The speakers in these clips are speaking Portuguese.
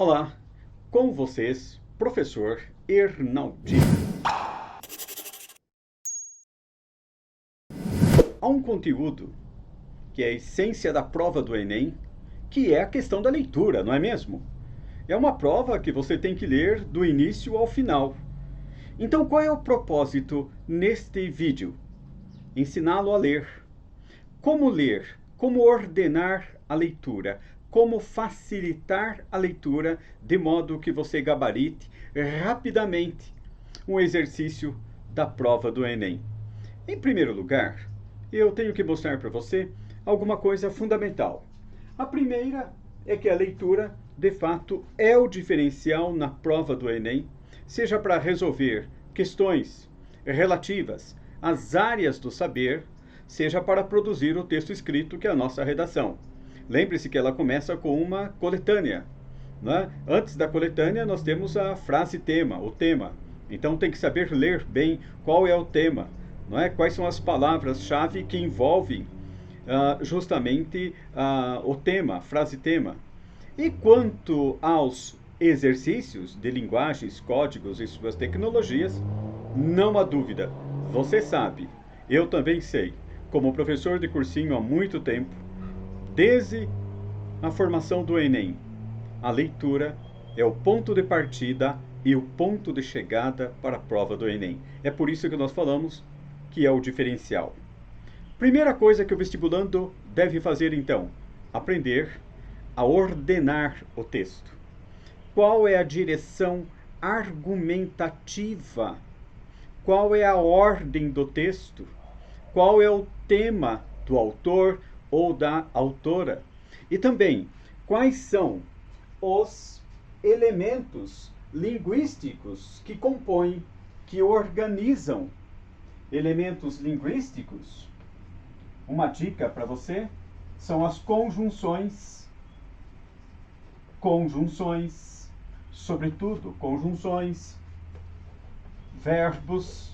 Olá, com vocês, professor Hernaldinho. Há um conteúdo que é a essência da prova do Enem, que é a questão da leitura, não é mesmo? É uma prova que você tem que ler do início ao final. Então, qual é o propósito neste vídeo? Ensiná-lo a ler. Como ler? Como ordenar a leitura? Como facilitar a leitura de modo que você gabarite rapidamente um exercício da prova do Enem. Em primeiro lugar, eu tenho que mostrar para você alguma coisa fundamental. A primeira é que a leitura, de fato, é o diferencial na prova do Enem, seja para resolver questões relativas às áreas do saber, seja para produzir o texto escrito, que é a nossa redação. Lembre-se que ela começa com uma coletânea, né? Antes da coletânea, nós temos a frase-tema, o tema. Então, tem que saber ler bem qual é o tema, não é? Quais são as palavras-chave que envolvem justamente o tema, a frase-tema. E quanto aos exercícios de linguagens, códigos e suas tecnologias, não há dúvida. Você sabe, eu também sei, como professor de cursinho há muito tempo, desde a formação do Enem, a leitura é o ponto de partida e o ponto de chegada para a prova do Enem. É por isso que nós falamos que é o diferencial. Primeira coisa que o vestibulando deve fazer, então, aprender a ordenar o texto. Qual é a direção argumentativa? Qual é a ordem do texto? Qual é o tema do autor ou da autora? E também, quais são os elementos linguísticos que compõem, que organizam elementos linguísticos? Uma dica para você são as conjunções. Conjunções, sobretudo conjunções, verbos,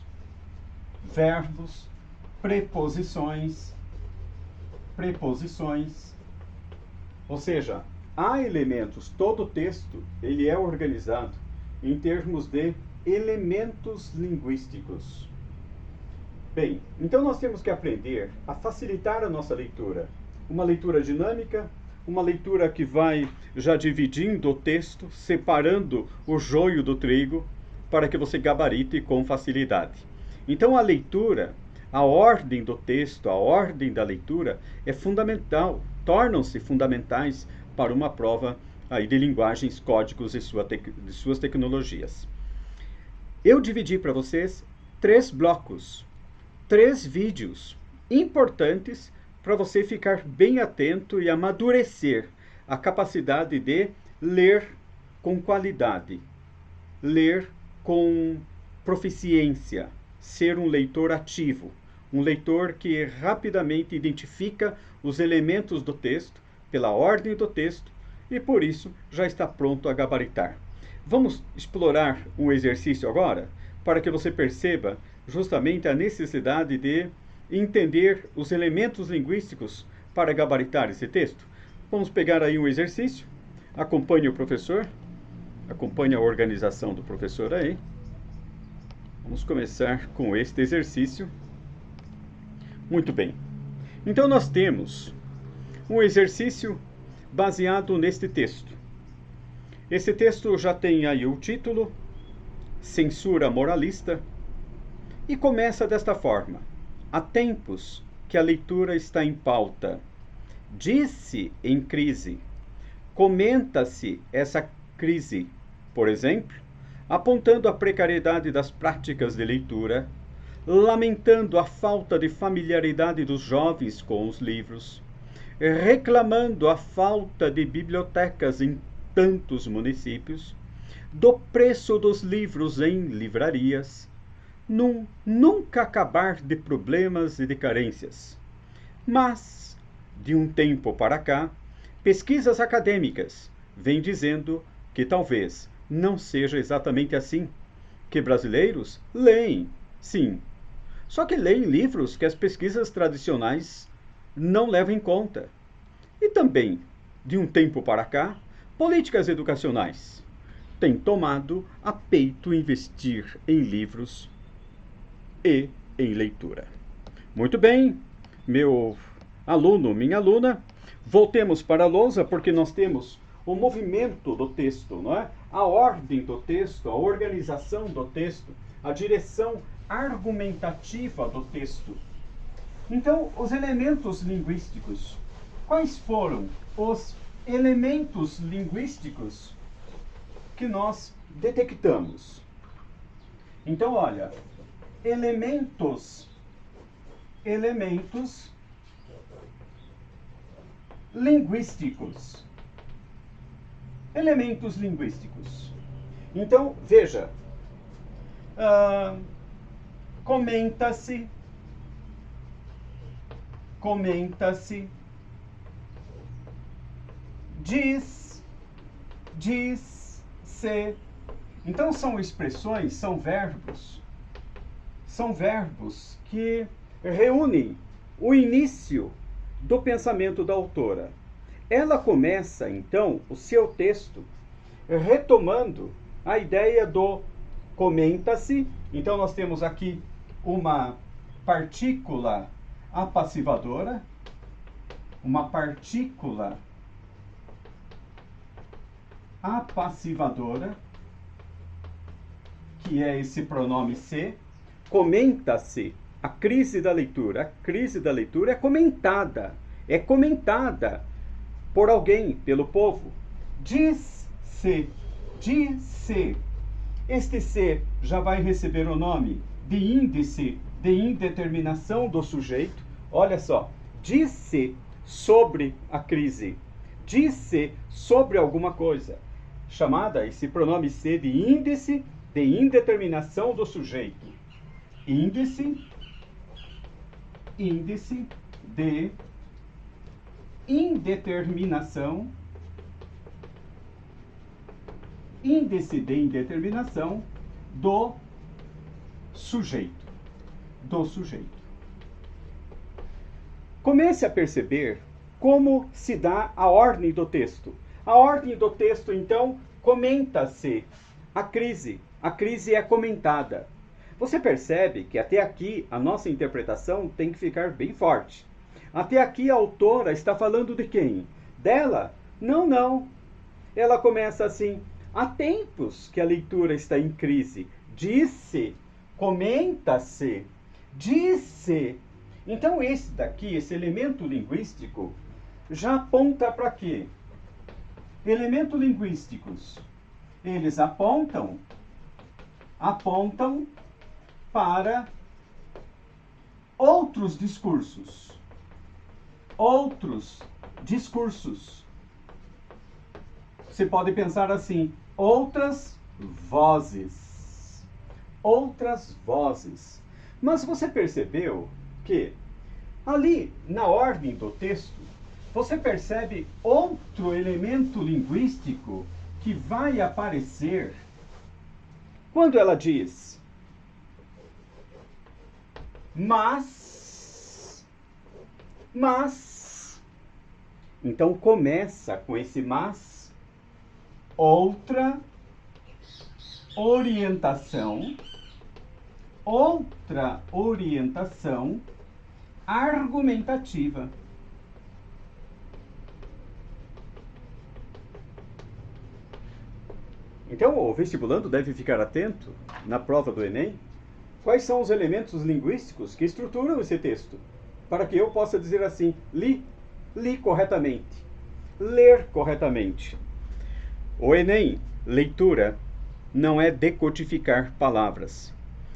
preposições, preposições. Ou seja, há elementos, todo o texto ele é organizado em termos de elementos linguísticos. Bem, então nós temos que aprender a facilitar a nossa leitura. Uma leitura dinâmica, uma leitura que vai já dividindo o texto, separando o joio do trigo, para que você gabarite com facilidade. Então a leitura, a ordem do texto, a ordem da leitura é fundamental, tornam-se fundamentais para uma prova aí de linguagens, códigos e suas tecnologias. Eu dividi para vocês 3 blocos, 3 vídeos importantes para você ficar bem atento e amadurecer a capacidade de ler com qualidade, ler com proficiência, ser um leitor ativo, um leitor que rapidamente identifica os elementos do texto, pela ordem do texto, e por isso já está pronto a gabaritar. Vamos explorar um exercício agora, para que você perceba justamente a necessidade de entender os elementos linguísticos para gabaritar esse texto. Vamos pegar aí um exercício, acompanhe o professor, acompanhe a organização do professor aí. Vamos começar com este exercício. Muito bem. Então nós temos um exercício baseado neste texto. Esse texto já tem aí o título, Censura Moralista, e começa desta forma: há tempos que a leitura está em pauta. Diz-se em crise. Comenta-se essa crise, por exemplo, apontando a precariedade das práticas de leitura, lamentando a falta de familiaridade dos jovens com os livros, reclamando a falta de bibliotecas em tantos municípios, do preço dos livros em livrarias, num nunca acabar de problemas e de carências. Mas, de um tempo para cá, pesquisas acadêmicas vêm dizendo que talvez não seja exatamente assim, que brasileiros leem, sim, só que leem livros que as pesquisas tradicionais não levam em conta. E também, de um tempo para cá, políticas educacionais têm tomado a peito investir em livros e em leitura. Muito bem, meu aluno, minha aluna, voltemos para a lousa porque nós temos o movimento do texto, não é? A ordem do texto, a organização do texto, a direção argumentativa do texto. Então, os elementos linguísticos. Quais foram os elementos linguísticos que nós detectamos? Então, olha, elementos linguísticos. Elementos linguísticos. Então, veja, comenta-se, diz-se. Então, são expressões, são verbos que reúnem o início do pensamento da autora. Ela começa, então, o seu texto retomando a ideia do comenta-se. Então, nós temos aqui uma partícula apassivadora, que é esse pronome se. Comenta-se, a crise da leitura. A crise da leitura é comentada por alguém, pelo povo. Diz-se. Este se já vai receber o nome de índice de indeterminação do sujeito. Olha só, diz-se sobre a crise, diz-se sobre alguma coisa, chamada esse pronome se de índice de indeterminação do sujeito. Índice de indeterminação do sujeito. Comece a perceber como se dá a ordem do texto. A ordem do texto, então, comenta-se a crise. A crise é comentada. Você percebe que até aqui a nossa interpretação tem que ficar bem forte. Até aqui a autora está falando de quem? Dela? Não. Ela começa assim: há tempos que a leitura está em crise. Disse, comenta-se, disse. Então esse daqui, esse elemento linguístico, já aponta para quê? Elementos linguísticos, eles apontam para outros discursos. Você pode pensar assim: outras vozes. Mas você percebeu que ali na ordem do texto você percebe outro elemento linguístico que vai aparecer quando ela diz mas. Então começa com esse mas, outra orientação argumentativa. Então, o vestibulando deve ficar atento na prova do Enem. Quais são os elementos linguísticos que estruturam esse texto? Para que eu possa dizer assim: li corretamente, ler corretamente. O Enem, leitura, não é decodificar palavras.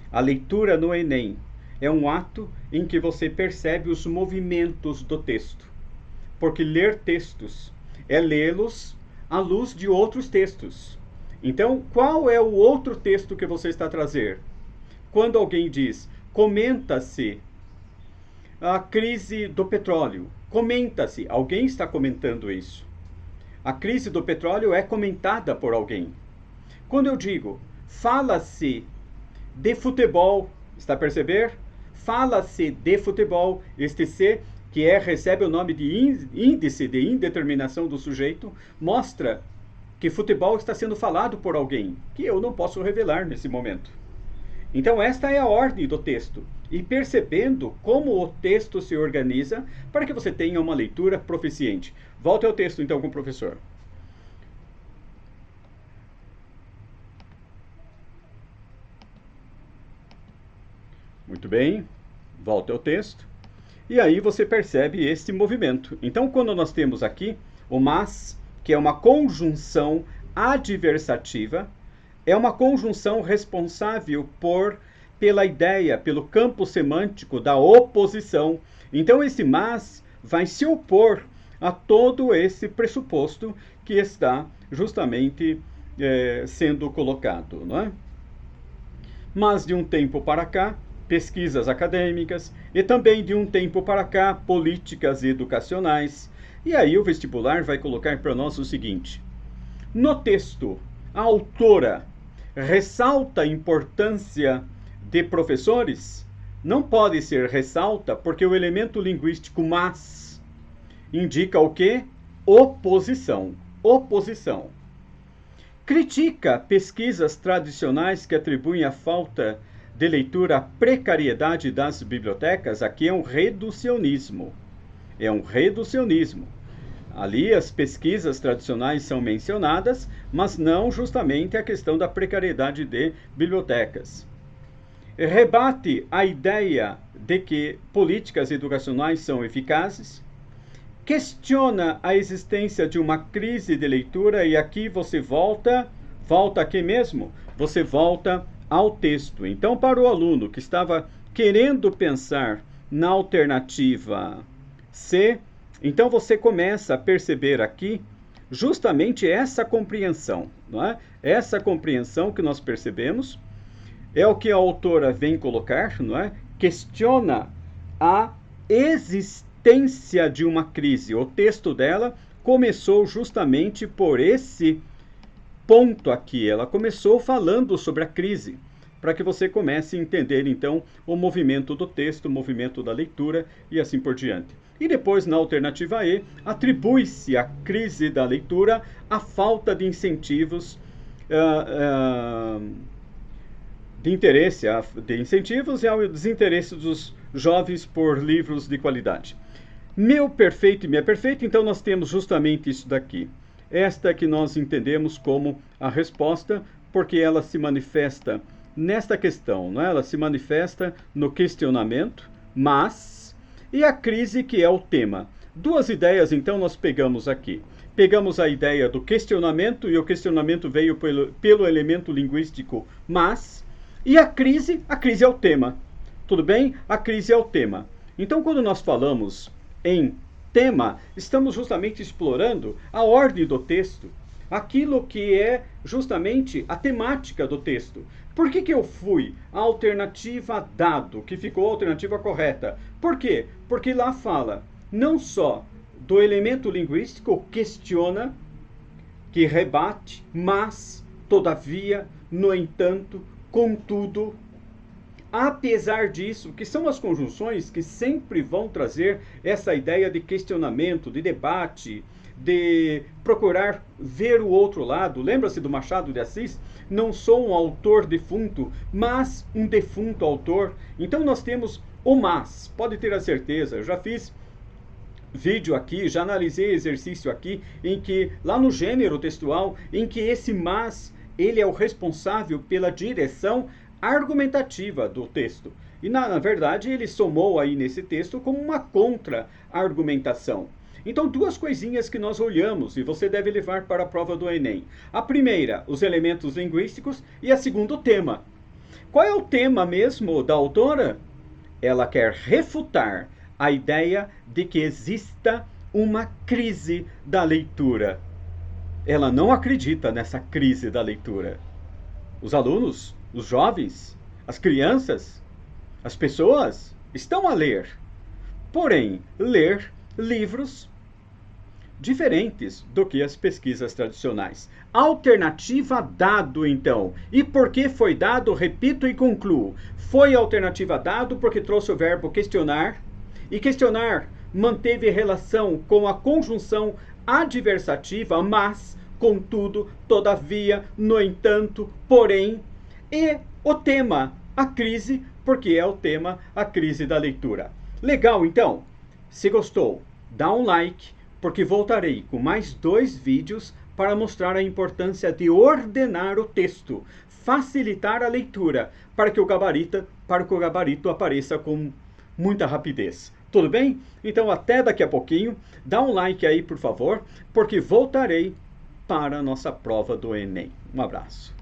A leitura no Enem é um ato em que você percebe os movimentos do texto. Porque ler textos é lê-los à luz de outros textos. Então, qual é o outro texto que você está a trazer? Quando alguém diz, comenta-se a crise do petróleo. Comenta-se, alguém está comentando isso. A crise do petróleo é comentada por alguém. Quando eu digo, fala-se de futebol, está a perceber? Fala-se de futebol, este se, que recebe o nome de índice de indeterminação do sujeito, mostra que futebol está sendo falado por alguém, que eu não posso revelar nesse momento. Então esta é a ordem do texto. E percebendo como o texto se organiza para que você tenha uma leitura proficiente. Volte ao texto então com o professor. Muito bem, volte ao texto. E aí você percebe esse movimento. Então quando nós temos aqui o mas, que é uma conjunção adversativa, é uma conjunção responsável pela ideia, pelo campo semântico da oposição. Então esse mas vai se opor a todo esse pressuposto que está justamente sendo colocado, não é? Mas de um tempo para cá, pesquisas acadêmicas, e também de um tempo para cá, políticas educacionais. E aí o vestibular vai colocar para nós o seguinte: no texto, a autora ressalta a importância de professores? Não pode ser ressalta, porque o elemento linguístico mas indica o quê? Oposição. Oposição. Critica pesquisas tradicionais que atribuem a falta de leitura à precariedade das bibliotecas. Aqui é um reducionismo. É um reducionismo. Ali as pesquisas tradicionais são mencionadas, mas não justamente a questão da precariedade de bibliotecas. Rebate a ideia de que políticas educacionais são eficazes. Questiona a existência de uma crise de leitura, e aqui você volta aqui mesmo, você volta ao texto. Então, para o aluno que estava querendo pensar na alternativa C, então você começa a perceber aqui justamente essa compreensão, não é? Essa compreensão que nós percebemos é o que a autora vem colocar, não é? Questiona a existência de uma crise. O texto dela começou justamente por esse ponto aqui. Ela começou falando sobre a crise, para que você comece a entender, então, o movimento do texto, o movimento da leitura e assim por diante. E depois, na alternativa E, atribui-se à crise da leitura a falta de incentivos, de incentivos e ao desinteresse dos jovens por livros de qualidade. Meu perfeito e minha perfeita, então nós temos justamente isso daqui. Esta que nós entendemos como a resposta, porque ela se manifesta nesta questão, não é? Ela se manifesta no questionamento, mas, e a crise que é o tema. Duas ideias, então, nós pegamos aqui. Pegamos a ideia do questionamento, e o questionamento veio pelo elemento linguístico mas, e a crise é o tema. Tudo bem? A crise é o tema. Então, quando nós falamos em tema, estamos justamente explorando a ordem do texto, aquilo que é justamente a temática do texto. Por que eu fui a alternativa dado, que ficou a alternativa correta? Por quê? Porque lá fala não só do elemento linguístico, questiona, que rebate, mas, todavia, no entanto, contudo, apesar disso, que são as conjunções que sempre vão trazer essa ideia de questionamento, de debate, de procurar ver o outro lado. Lembra-se do Machado de Assis? Não sou um autor defunto, mas um defunto autor. Então nós temos o mas, pode ter a certeza, eu já fiz vídeo aqui, já analisei exercício aqui, em que, lá no gênero textual, em que esse mas, ele é o responsável pela direção argumentativa do texto. E na verdade ele somou aí nesse texto como uma contra-argumentação. Então, duas coisinhas que nós olhamos e você deve levar para a prova do Enem. A primeira, os elementos linguísticos, e a segunda, o tema. Qual é o tema mesmo da autora? Ela quer refutar a ideia de que exista uma crise da leitura. Ela não acredita nessa crise da leitura. Os alunos, os jovens, as crianças, as pessoas estão a ler. Porém, ler livros diferentes do que as pesquisas tradicionais. Alternativa dado, então. E por que foi dado? Repito e concluo. Foi alternativa dado porque trouxe o verbo questionar, e questionar manteve relação com a conjunção adversativa, mas contudo, todavia, no entanto, porém, e o tema, a crise, porque é o tema, a crise da leitura. Legal, então? Se gostou, dá um like, porque voltarei com mais 2 vídeos para mostrar a importância de ordenar o texto, facilitar a leitura, para que o gabarito apareça com muita rapidez. Tudo bem? Então até daqui a pouquinho. Dá um like aí, por favor, porque voltarei para a nossa prova do Enem. Um abraço.